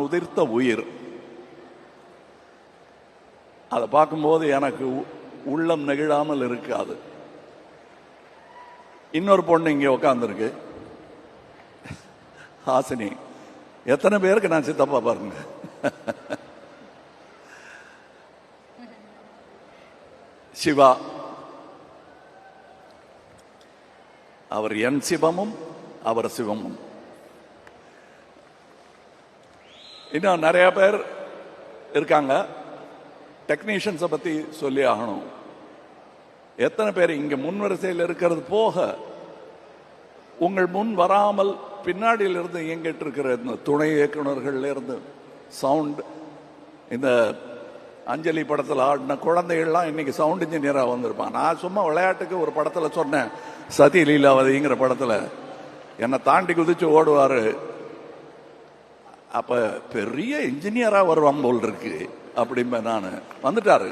உதிர்த்த உயிர். அதை பார்க்கும்போது எனக்கு உள்ளம் நெகிழாமல் இருக்காது. இன்னொரு பொண்ணு இங்கே உட்காந்துருக்கு, ஹாசினி. எத்தனை பேருக்கு நான் சித்தப்பா பாருங்க. சிவா, அவர் என் சிவமும் அவர் சிவமும். இன்னும் நிறைய பேர் இருக்காங்க. டெக்னீஷியன்ஸை பற்றி சொல்லி ஆகணும். எத்தனை பேர் இங்கே முன்வரிசையில் இருக்கிறது போக உங்கள் முன் வராமல் பின்னாடியிலிருந்து இயங்கிட்டு இருக்கிற இந்த துணை இயக்குநர்கள்ல இருந்து சவுண்ட், இந்த அஞ்சலி படத்தில் ஆடின குழந்தைகள்லாம் இன்னைக்கு சவுண்ட் இன்ஜினியராக வந்திருப்பான். நான் சும்மா விளையாட்டுக்கு ஒரு படத்தில் சொன்னேன், சதி லீலாவதிங்கிற படத்தில் என்னை தாண்டி குதிச்சு ஓடுவார். அப்ப பெரிய இன்ஜினியரா வருவான் போல் இருக்கு அப்படின்ப. நான் வந்துட்டாரு.